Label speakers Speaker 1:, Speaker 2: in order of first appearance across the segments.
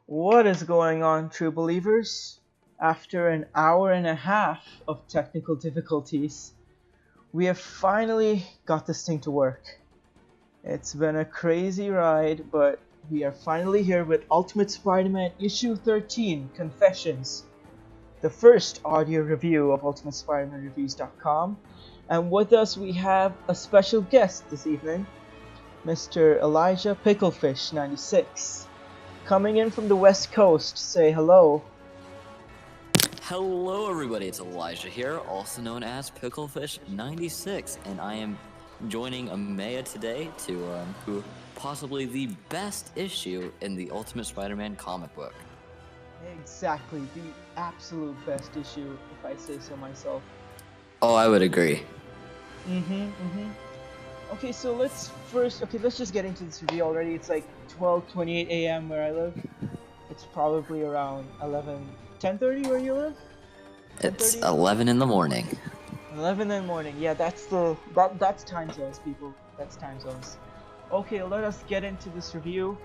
Speaker 1: What is going on, true believers? After an hour and a half of technical difficulties, we have finally got this thing to work. It's been a crazy ride, but we are finally here with Ultimate Spider-Man Issue 13, Confessions, the first audio review of UltimateSpidermanReviews.com. And with us we have a special guest this evening, Mr. Elijah Picklefish96. Coming in from the West Coast, say hello.
Speaker 2: Hello everybody, it's Elijah here, also known as Picklefish96, and I am joining Amaya today to do possibly the best issue in the Ultimate Spider-Man comic book.
Speaker 1: Exactly, the absolute best issue, if I say so myself.
Speaker 2: Oh, I would agree.
Speaker 1: Okay, so let's just get into this review already. It's like 12:28 a.m. where I live. It's probably around 10:30 where you live?
Speaker 2: It's 11 in the morning.
Speaker 1: 11 in the morning. Yeah, that's time zones, people. That's time zones. Okay, let us get into this review.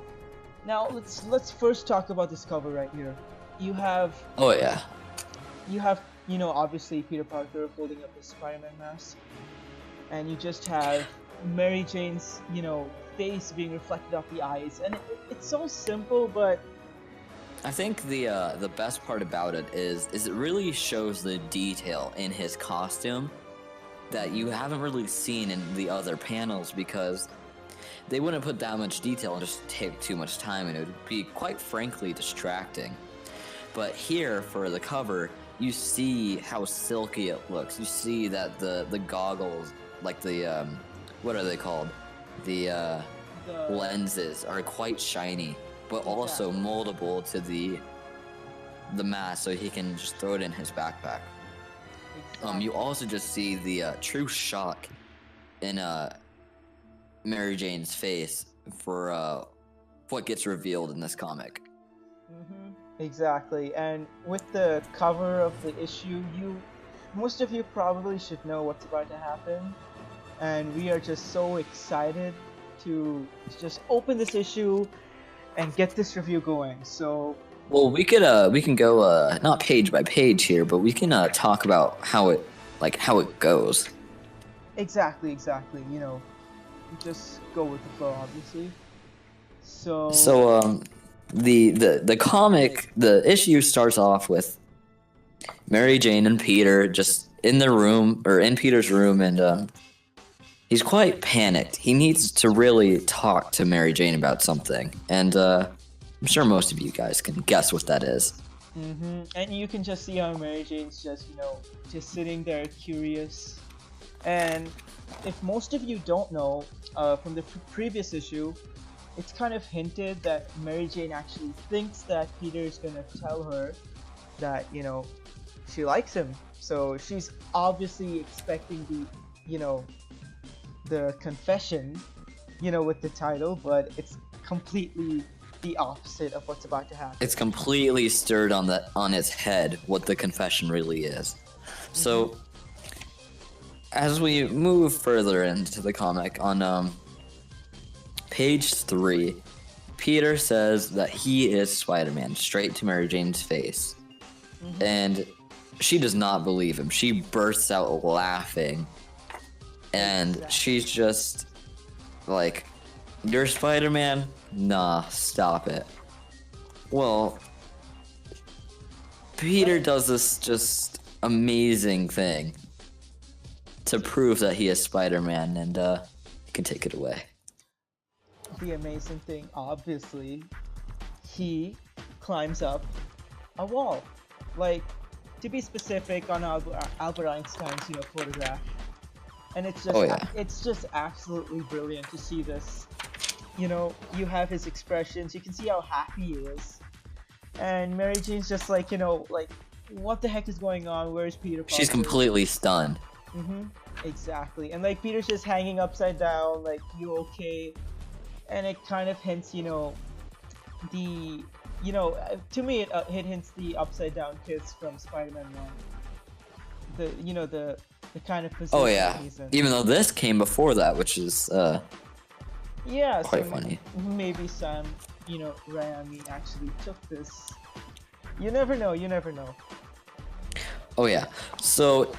Speaker 1: Now, let's first talk about this cover right here. You have obviously Peter Parker holding up his Spider-Man mask. And you just have Mary Jane's, face being reflected off the eyes. And it's so simple, but
Speaker 2: I think the best part about it is it really shows the detail in his costume that you haven't really seen in the other panels, because they wouldn't put that much detail and just take too much time, and it would be quite frankly distracting. But here, for the cover, you see how silky it looks. You see that the goggles, like the what are they called? The lenses are quite shiny, but also moldable to the mask, so he can just throw it in his backpack. You also just see the true shock in Mary Jane's face for what gets revealed in this comic.
Speaker 1: Exactly, and with the cover of the issue, most of you probably should know what's about to happen, and we are just so excited to just open this issue and get this review going. So,
Speaker 2: well, we can go not page by page here, but we can talk about how it goes.
Speaker 1: Exactly. You just go with the flow, obviously. So
Speaker 2: the comic, the issue starts off with Mary Jane and Peter just in their room, or in Peter's room, and he's quite panicked. He needs to really talk to Mary Jane about something, and I'm sure most of you guys can guess what that is.
Speaker 1: And you can just see how Mary Jane's just sitting there curious. And if most of you don't know, from the previous issue, it's kind of hinted that Mary Jane actually thinks that Peter is gonna tell her that, she likes him. So she's obviously expecting the confession, with the title, but it's completely the opposite of what's about to happen.
Speaker 2: It's completely stirred on its head what the confession really is. So as we move further into the comic, on page 3, Peter says that he is Spider-Man, straight to Mary Jane's face. And she does not believe him. She bursts out laughing. And she's just like, "You're Spider-Man? Nah, stop it." Well, Peter does this just amazing thing to prove that he is Spider-Man, and you can take it away.
Speaker 1: The amazing thing, obviously, he climbs up a wall. Like, to be specific, on Albert Einstein's photograph. And it's just it's just absolutely brilliant to see this. You have his expressions, you can see how happy he is. And Mary Jane's just like, what the heck is going on? Where's Peter Parker?
Speaker 2: She's completely stunned.
Speaker 1: Exactly. And like Peter's just hanging upside down, like, "You okay?" And it kind of hints, to me it hints the upside down kiss from Spider-Man 1. The kind of position he's in.
Speaker 2: Even though this came before that, which is
Speaker 1: Yeah,
Speaker 2: quite
Speaker 1: so
Speaker 2: funny.
Speaker 1: Maybe Sam Rayami actually took this. You never know. You never know.
Speaker 2: Oh yeah. So,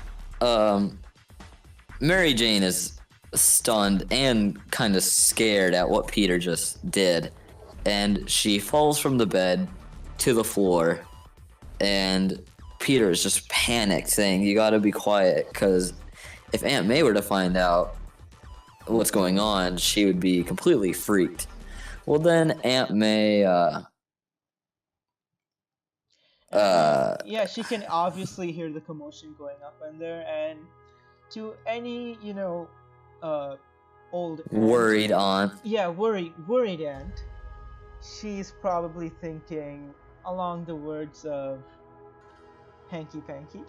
Speaker 2: Mary Jane is stunned and kind of scared at what Peter just did, and she falls from the bed to the floor, and Peter is just panicked, saying, "You gotta be quiet, because if Aunt May were to find out what's going on, she would be completely freaked." Well, then Aunt May,
Speaker 1: Yeah, she can obviously hear the commotion going up in there, and to any old aunt,
Speaker 2: worried aunt.
Speaker 1: yeah, worried aunt, she's probably thinking along the words of hanky panky.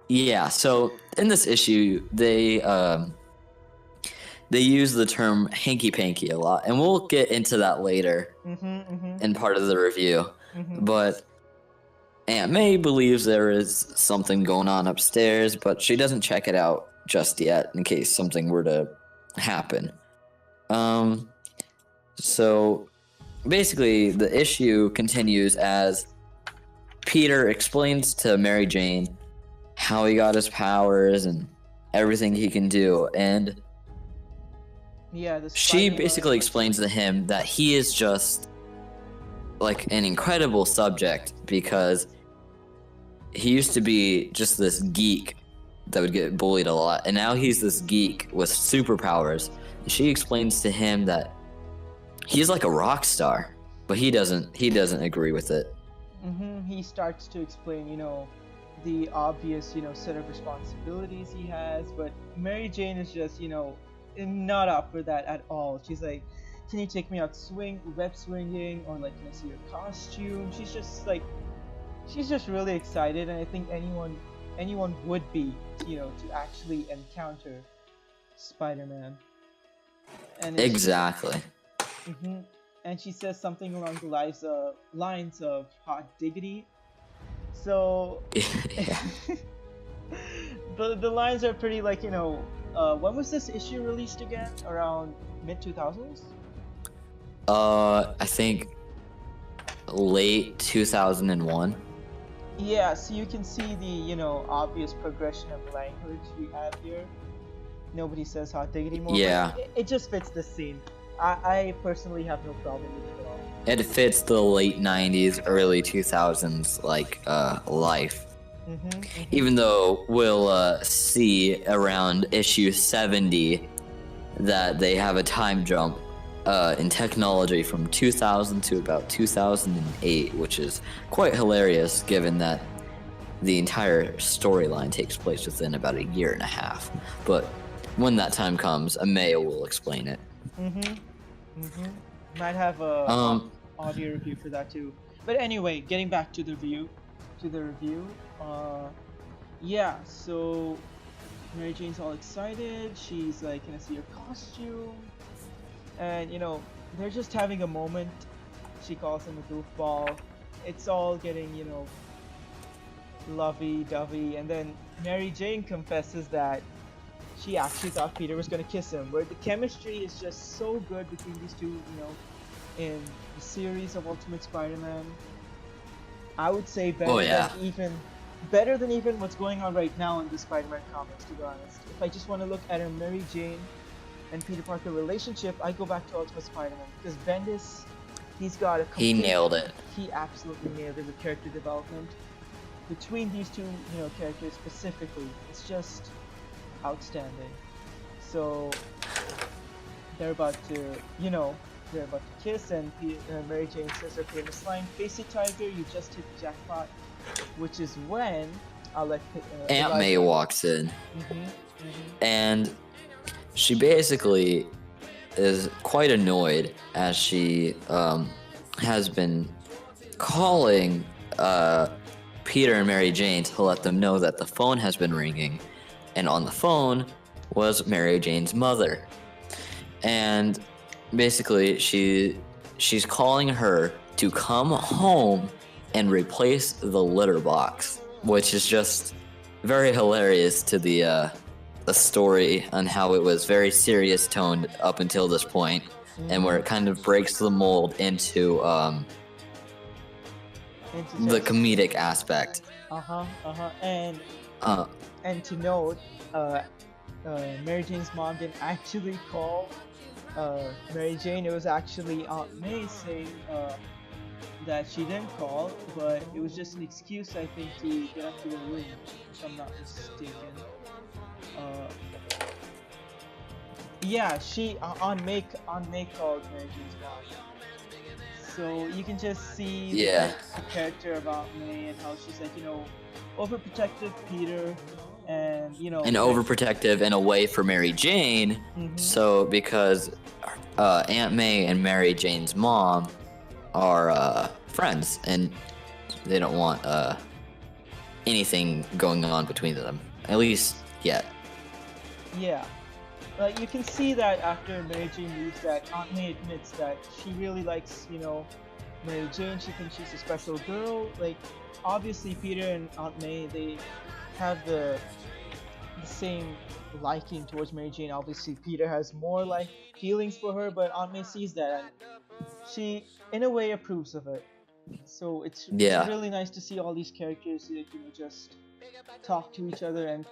Speaker 2: Yeah, so in this issue, they use the term hanky panky a lot, and we'll get into that later in part of the review. But Aunt May believes there is something going on upstairs, but she doesn't check it out just yet in case something were to happen. So basically, the issue continues as Peter explains to Mary Jane how he got his powers and everything he can do, and
Speaker 1: Yeah,
Speaker 2: she basically explains to him that he is just like an incredible subject, because he used to be just this geek that would get bullied a lot, and now he's this geek with superpowers. She explains to him that he's like a rock star, but he doesn't agree with it.
Speaker 1: He starts to explain, the obvious, set of responsibilities he has, but Mary Jane is just, not up for that at all. She's like, can you take me out web swinging, or like, can I see your costume? She's just really excited, and I think anyone would be, to actually encounter Spider-Man. And
Speaker 2: exactly.
Speaker 1: And she says something along the lines of hot diggity. So
Speaker 2: Yeah.
Speaker 1: the lines are pretty like, when was this issue released again? Around mid-2000s?
Speaker 2: I think late 2001.
Speaker 1: Yeah, so you can see the, obvious progression of language we have here. Nobody says hot diggity more.
Speaker 2: Yeah.
Speaker 1: It just fits the scene. I personally have no problem with it at all.
Speaker 2: It fits the late 90s, early 2000s, life. Even though we'll see around issue 70 that they have a time jump in technology from 2000 to about 2008, which is quite hilarious given that the entire storyline takes place within about a year and a half. But when that time comes, Amaya will explain it.
Speaker 1: Might have a audio review for that too. But anyway, getting back to the review. Yeah, so Mary Jane's all excited. She's like, can I see your costume? And they're just having a moment. She calls him a goofball. It's all getting, lovey-dovey, and then Mary Jane confesses that she actually thought Peter was gonna kiss him, where the chemistry is just so good between these two, in the series of Ultimate Spider-Man. I would say better than even what's going on right now in the Spider-Man comics, to be honest. If I just want to look at a Mary Jane and Peter Parker relationship, I go back to Ultimate Spider-Man, because Bendis, he's got a
Speaker 2: he nailed it.
Speaker 1: He absolutely nailed it with character development between these two, characters specifically. It's just outstanding. So they're about to kiss, and Mary Jane says her famous line, "Face it, Tiger, you just hit the jackpot," which is when I'll let
Speaker 2: Aunt May walks in, and she basically is quite annoyed, as she has been calling Peter and Mary Jane to let them know that the phone has been ringing, and on the phone was Mary Jane's mother. And basically she's calling her to come home and replace the litter box, which is just very hilarious to the story on how it was very serious toned up until this point. and where it kind of breaks the mold into the comedic aspect.
Speaker 1: And and to note, Mary Jane's mom didn't actually call Mary Jane. It was actually Aunt May saying that she didn't call, but it was just an excuse, I think, to get up to the room, if I'm not mistaken. Yeah, Aunt May called Mary Jane's mom. So you can just see the character of Aunt May and how she's like, overprotective Peter, and
Speaker 2: and overprotective in a way for Mary Jane. So because Aunt May and Mary Jane's mom are friends, and they don't want anything going on between them, at least yet.
Speaker 1: Yeah, like you can see that after Mary Jane leaves, that Aunt May admits that she really likes, Mary Jane. She thinks she's a special girl. Like, obviously Peter and Aunt May, they have the same liking towards Mary Jane. Obviously Peter has more like feelings for her, but Aunt May sees that and she in a way approves of it. So it's really nice to see all these characters just talk to each other and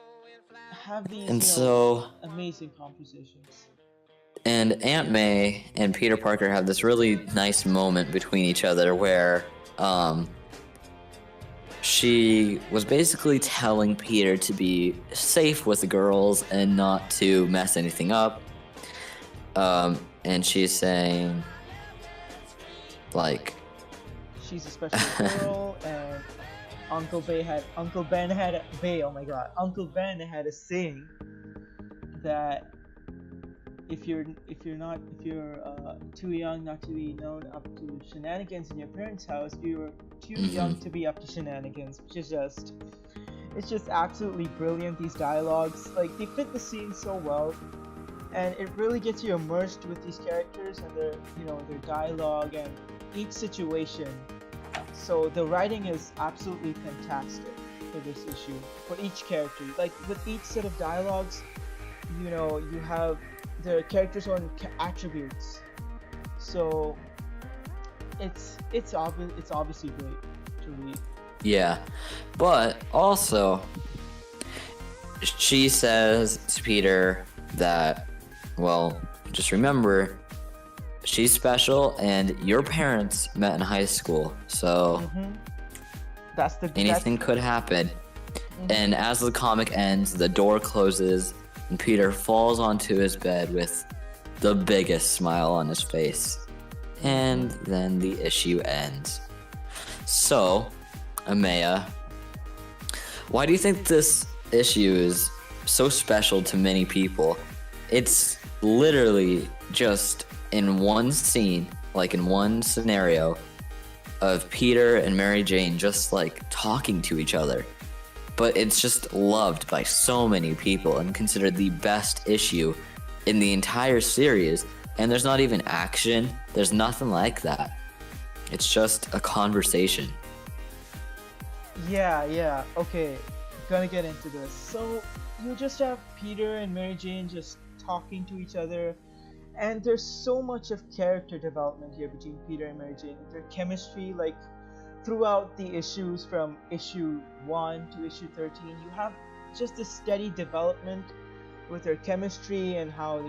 Speaker 1: have these amazing conversations.
Speaker 2: And Aunt May and Peter Parker have this really nice moment between each other where she was basically telling Peter to be safe with the girls and not to mess anything up. And she's saying, like,
Speaker 1: she's a special girl, and Uncle Ben had a saying that if you're too young not to be known up to shenanigans in your parents' house, you're too young to be up to shenanigans, which is it's just absolutely brilliant. These dialogues, like, they fit the scene so well, and it really gets you immersed with these characters and their dialogue and each situation. So the writing is absolutely fantastic for this issue, for each character. Like, with each set of dialogues, you have the characters' own attributes. So it's obviously great to read.
Speaker 2: Yeah, but also she says to Peter that, well, just remember, she's special, and your parents met in high school, so anything could happen. And as the comic ends, the door closes, and Peter falls onto his bed with the biggest smile on his face. And then the issue ends. So, Amaya, why do you think this issue is so special to many people? It's literally just in one scene, like in one scenario, of Peter and Mary Jane just like talking to each other. But it's just loved by so many people and considered the best issue in the entire series. And there's not even action. There's nothing like that. It's just a conversation.
Speaker 1: Yeah. Okay, gonna get into this. So you just have Peter and Mary Jane just talking to each other. And there's so much of character development here between Peter and Mary Jane. Their chemistry, like, throughout the issues from issue 1 to issue 13, you have just a steady development with their chemistry, and how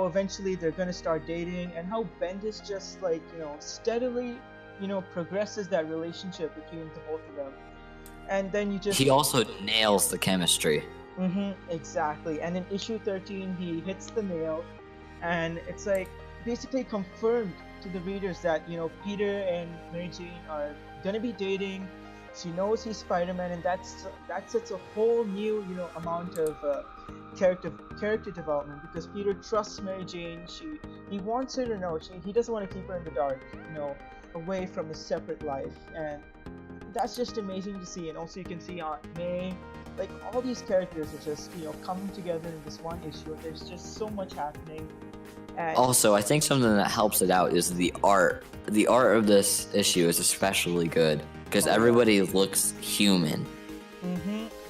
Speaker 1: eventually they're gonna start dating, and how Bendis just steadily progresses that relationship between the both of them. And then he
Speaker 2: also nails the chemistry.
Speaker 1: Exactly. And in issue 13 he hits the nail, and it's like basically confirmed to the readers that Peter and Mary Jane are gonna be dating. She knows he's Spider-Man, and that sets a whole new amount of character development, because Peter trusts Mary Jane. He wants her to know. He doesn't want to keep her in the dark, away from a separate life, and that's just amazing to see. And also you can see Aunt May, like, all these characters are just coming together in this one issue. There's just so much happening. And
Speaker 2: also, I think something that helps it out is the art. The art of this issue is especially good because everybody looks human.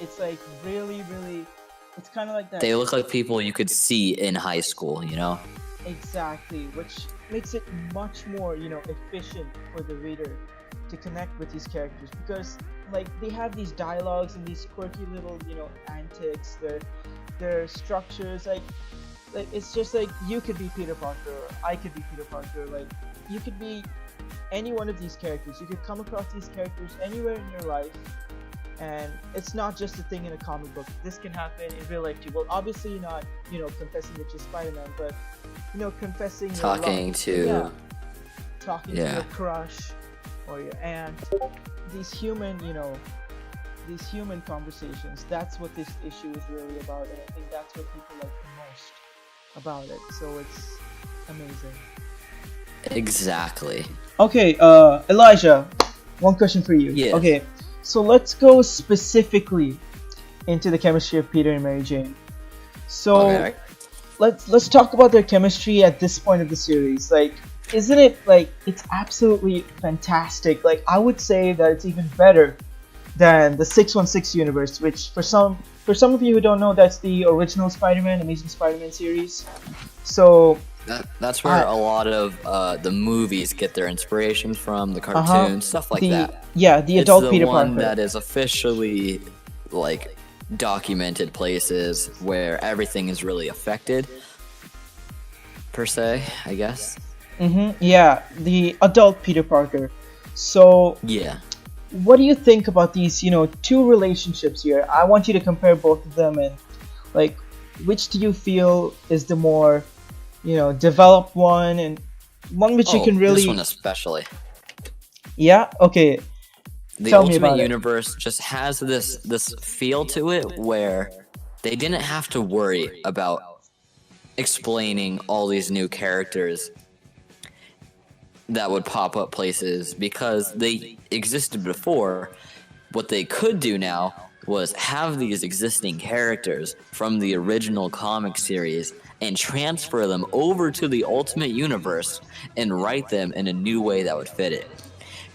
Speaker 1: It's like really, it's kind of like that.
Speaker 2: They look like people you could see in high school,
Speaker 1: Exactly, which makes it much more, efficient for the reader to connect with these characters because like they have these dialogues and these quirky little, antics, their structures like it's just like you could be Peter Parker, or I could be Peter Parker, like you could be any one of these characters. You could come across these characters anywhere in your life, and it's not just a thing in a comic book. This can happen in real life too. Well, obviously not, confessing that you're Spider-Man, but confessing
Speaker 2: Talking
Speaker 1: your
Speaker 2: to
Speaker 1: love, talking to
Speaker 2: yeah.
Speaker 1: your crush or your aunt. These human, these human conversations. That's what this issue is really about, and I think that's what people like the most about it. So it's amazing.
Speaker 2: Exactly.
Speaker 1: Okay, Elijah, one question for you.
Speaker 2: Yes.
Speaker 1: Okay, so let's go specifically into the chemistry of Peter and Mary Jane. So
Speaker 2: Okay.
Speaker 1: let's talk about their chemistry at this point of the series. Like, isn't it like it's absolutely fantastic? Like, I would say that it's even better than the 616 universe, which for some of you who don't know, that's the original Spider-Man, Amazing Spider-Man series. So
Speaker 2: That's where a lot of the movies get their inspiration from, the cartoons, stuff like that.
Speaker 1: Yeah, the adult
Speaker 2: it's the
Speaker 1: Peter
Speaker 2: one
Speaker 1: Parker.
Speaker 2: that is officially like documented places where everything is really affected, per se, I guess.
Speaker 1: Yeah, the adult Peter Parker. So
Speaker 2: Yeah.
Speaker 1: what do you think about these, two relationships here? I want you to compare both of them, and like, which do you feel is the more, developed one, and one which you can really.
Speaker 2: This one especially.
Speaker 1: Yeah. Okay.
Speaker 2: The
Speaker 1: Tell me about
Speaker 2: Ultimate
Speaker 1: it.
Speaker 2: Universe just has this feel to it where they didn't have to worry about explaining all these new characters that would pop up places because they existed before. What they could do now was have these existing characters from the original comic series and transfer them over to the Ultimate Universe and write them in a new way that would fit it.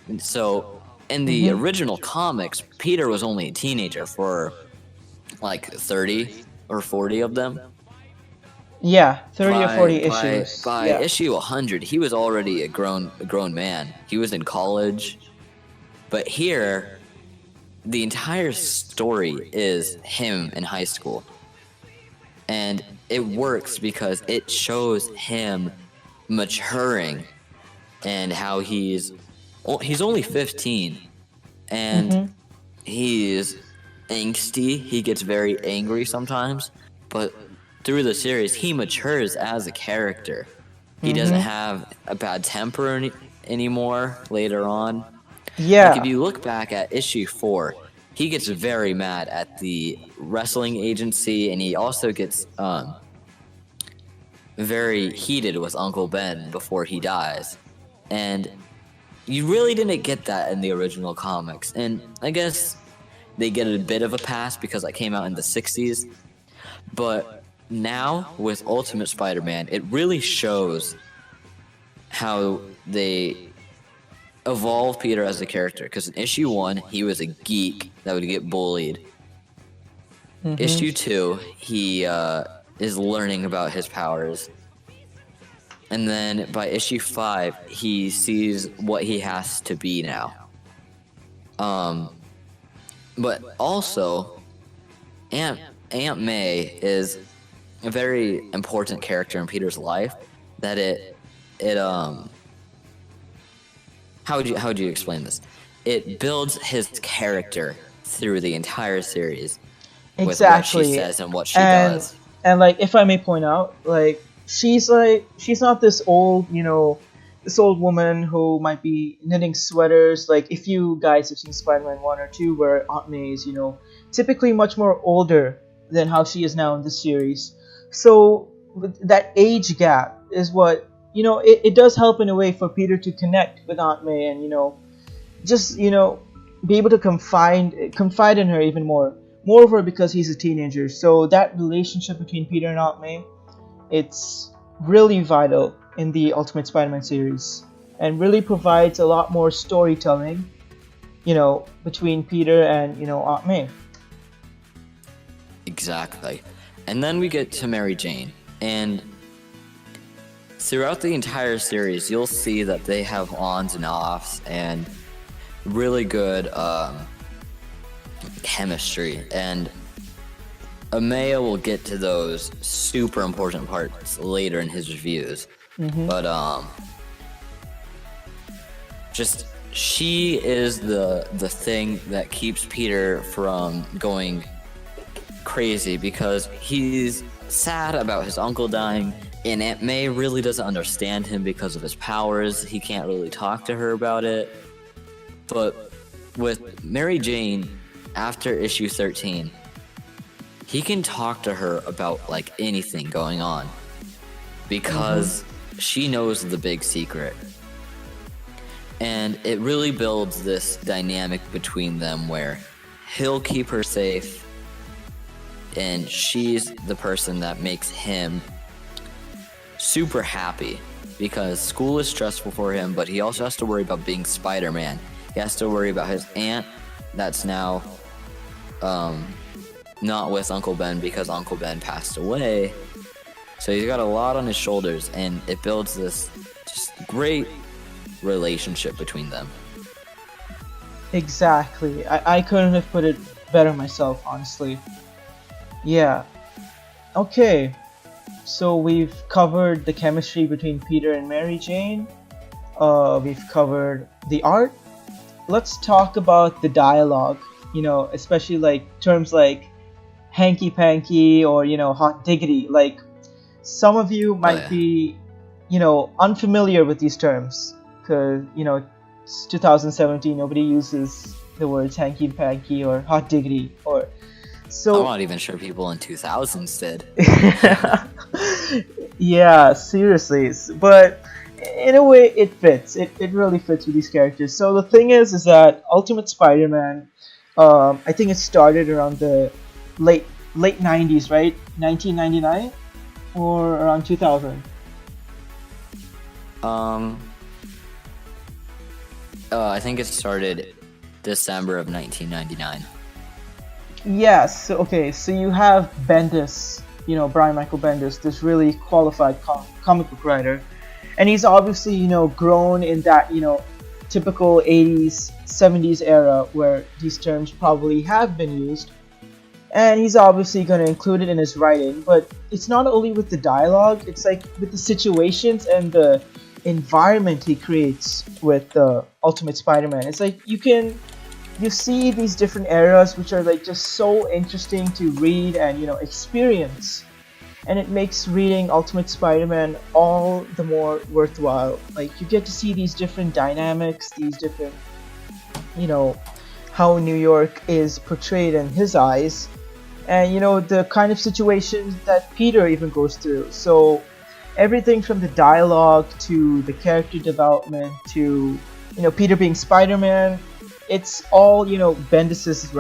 Speaker 2: And so in the original comics, Peter was only a teenager for like 30 or 40 of them.
Speaker 1: Yeah, 30 or 40 issues.
Speaker 2: By
Speaker 1: yeah.
Speaker 2: issue 100, he was already a grown man. He was in college. But here, the entire story is him in high school. And it works because it shows him maturing and how he's only 15 and he's angsty. He gets very angry sometimes, but through the series, he matures as a character. He doesn't have a bad temper anymore later on.
Speaker 1: Yeah.
Speaker 2: Like if you look back at issue 4, he gets very mad at the wrestling agency, and he also gets very heated with Uncle Ben before he dies. And you really didn't get that in the original comics. And I guess they get a bit of a pass because that came out in the 60s. But now, with Ultimate Spider-Man, it really shows how they evolve Peter as a character. Because in issue 1, he was a geek that would get bullied. Issue 2, he is learning about his powers. And then by issue 5, he sees what he has to be now. But also, Aunt May is a very important character in Peter's life. That how would you explain this? It builds his character through the entire series with what she says and what she does.
Speaker 1: And like, if I may point out, like she's not this old, this old woman who might be knitting sweaters. Like, if you guys have seen Spider-Man 1 or 2, where Aunt May is, typically much more older than how she is now in this series. So that age gap is what, it does help in a way for Peter to connect with Aunt May and, just, be able to confide in her even more. Moreover, because he's a teenager. So that relationship between Peter and Aunt May, it's really vital in the Ultimate Spider-Man series, and really provides a lot more storytelling, between Peter and, Aunt May.
Speaker 2: Exactly. And then we get to Mary Jane, and throughout the entire series, you'll see that they have ons and offs and really good chemistry. And Amaya will get to those super important parts later in his reviews. But just she is the thing that keeps Peter from going crazy, because he's sad about his uncle dying, and Aunt May really doesn't understand him because of his powers. He can't really talk to her about it. But with Mary Jane, after issue 13, he can talk to her about like anything going on, because she knows the big secret. And it really builds this dynamic between them where he'll keep her safe, and she's the person that makes him super happy, because school is stressful for him, but he also has to worry about being Spider-Man. He has to worry about his aunt that's now not with Uncle Ben because Uncle Ben passed away. So he's got a lot on his shoulders, and it builds this just great relationship between them.
Speaker 1: Exactly. I couldn't have put it better myself, honestly. Yeah. Okay. So we've covered the chemistry between Peter and Mary Jane. We've covered the art. Let's talk about the dialogue. Especially like terms like hanky-panky or, hot diggity. Like, some of you might be, unfamiliar with these terms. Because, it's 2017, nobody uses the words hanky-panky or hot diggity. So
Speaker 2: I'm not even sure people in 2000s did.
Speaker 1: Yeah, seriously. But in a way, it fits. It really fits with these characters. So the thing is that Ultimate Spider-Man, I think it started around the late 90s, right? 1999 or around 2000.
Speaker 2: I think it started December of 1999.
Speaker 1: Yes. So you have Bendis, Brian Michael Bendis, this really qualified comic book writer, and he's obviously grown in that typical 80s 70s era where these terms probably have been used, and he's obviously going to include it in his writing. But it's not only with the dialogue, it's like with the situations and the environment he creates with the Ultimate Spider-Man. It's like you see these different eras which are like just so interesting to read and experience, and it makes reading Ultimate Spider-Man all the more worthwhile. Like, you get to see these different dynamics, these different how New York is portrayed in his eyes, and the kind of situations that Peter even goes through. So everything from the dialogue to the character development to Peter being Spider-Man, it's all Bendis's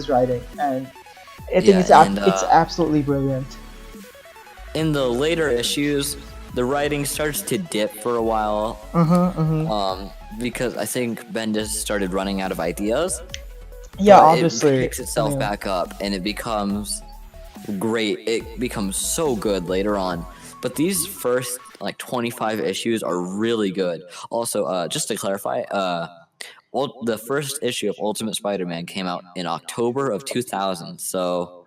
Speaker 1: writing, and I think it's absolutely brilliant.
Speaker 2: In the later issues, the writing starts to dip for a while, because I think Bendis started running out of ideas.
Speaker 1: Yeah,
Speaker 2: but
Speaker 1: obviously.
Speaker 2: It picks itself back up, and it becomes great. It becomes so good later on. But these first 25 issues are really good. Also, just to clarify, the first issue of Ultimate Spider-Man came out in October of 2000. So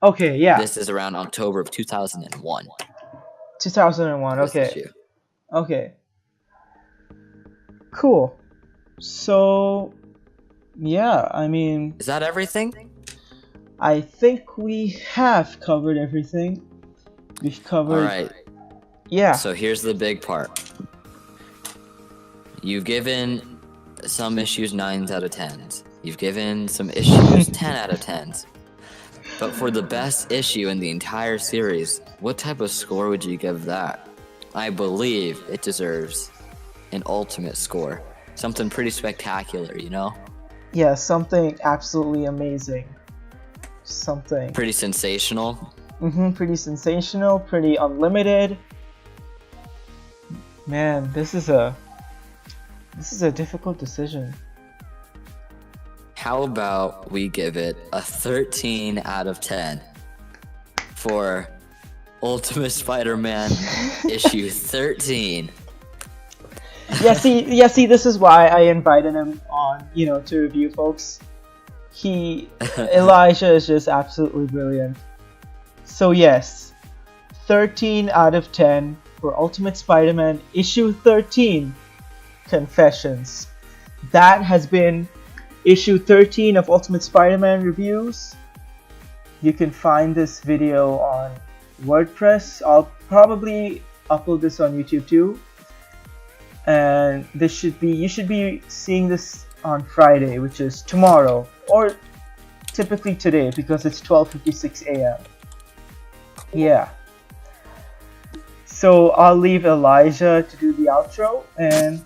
Speaker 1: okay, yeah,
Speaker 2: this is around October of 2001.
Speaker 1: 2001. Okay, cool. So yeah, I mean,
Speaker 2: is that everything?
Speaker 1: I think we have covered everything. We've covered.
Speaker 2: All right.
Speaker 1: Yeah.
Speaker 2: So here's the big part. You've given some issues 9s out of 10s. You've given some issues 10 out of 10s. But for the best issue in the entire series, what type of score would you give that? I believe it deserves an ultimate score. Something pretty spectacular,
Speaker 1: Yeah, something absolutely amazing. Something
Speaker 2: pretty sensational.
Speaker 1: Pretty sensational, pretty unlimited. Man, this is a difficult decision.
Speaker 2: How about we give it a 13 out of 10 for Ultimate Spider-Man issue 13.
Speaker 1: See, this is why I invited him on, to review, folks. Elijah is just absolutely brilliant. So yes, 13 out of 10 for Ultimate Spider-Man issue 13, Confessions. That has been issue 13 of Ultimate Spider-Man reviews. You can find this video on WordPress. I'll probably upload this on YouTube too. And you should be seeing this on Friday, which is tomorrow, or typically today because it's 12:56 a.m. Yeah. So I'll leave Elijah to do the outro, and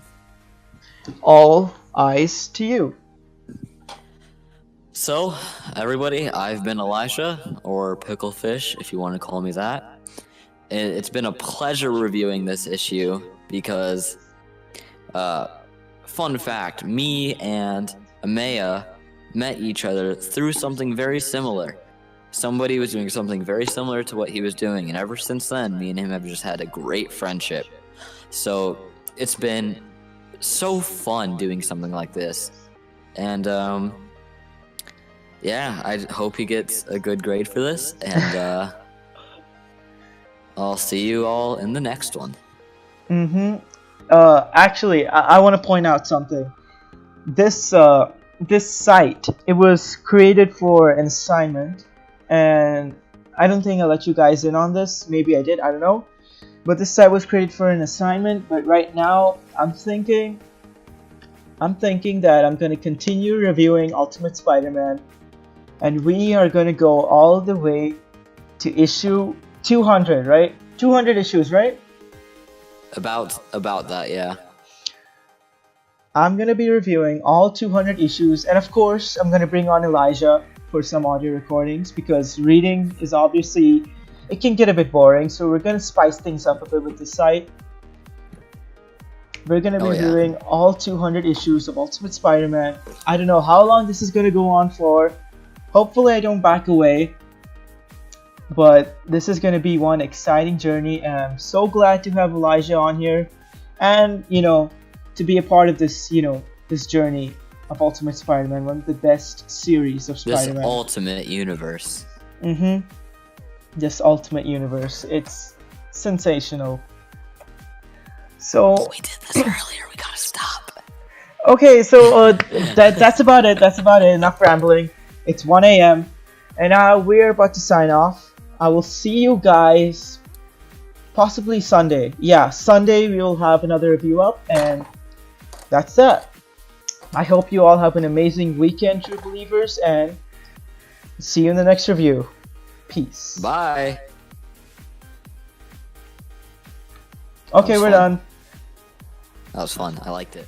Speaker 1: all eyes to you.
Speaker 2: So, everybody, I've been Elijah, or Picklefish, if you want to call me that. It's been a pleasure reviewing this issue because, fun fact, me and Amaya met each other through something very similar. Somebody was doing something very similar to what he was doing, and ever since then, me and him have just had a great friendship. So, it's been so fun doing something like this. And, yeah, I hope he gets a good grade for this, and I'll see you all in the next one.
Speaker 1: Actually, I want to point out something. This site, it was created for an assignment, and I don't think I let you guys in on this. Maybe I did, I don't know. But this site was created for an assignment, but right now I'm thinking that I'm going to continue reviewing Ultimate Spider-Man, and we are going to go all the way to issue 200, right? 200 issues, right?
Speaker 2: About that, yeah.
Speaker 1: I'm going to be reviewing all 200 issues, and of course, I'm going to bring on Elijah for some audio recordings, because reading is obviously, it can get a bit boring, so we're going to spice things up a bit with the site. We're going to be reviewing all 200 issues of Ultimate Spider-Man. I don't know how long this is going to go on for. Hopefully I don't back away, but this is going to be one exciting journey, and I'm so glad to have Elijah on here, and to be a part of this this journey of Ultimate Spider-Man, one of the best series of Spider-Man.
Speaker 2: This ultimate universe.
Speaker 1: This ultimate universe, it's sensational. So
Speaker 2: we did this earlier, we gotta stop.
Speaker 1: Okay, so that's about it. Enough rambling. It's 1 a.m. and now we're about to sign off. I will see you guys possibly Sunday. Yeah, Sunday we will have another review up, and that's that. I hope you all have an amazing weekend, true believers, and see you in the next review. Peace.
Speaker 2: Bye.
Speaker 1: Okay, we're done.
Speaker 2: That was fun. I liked it.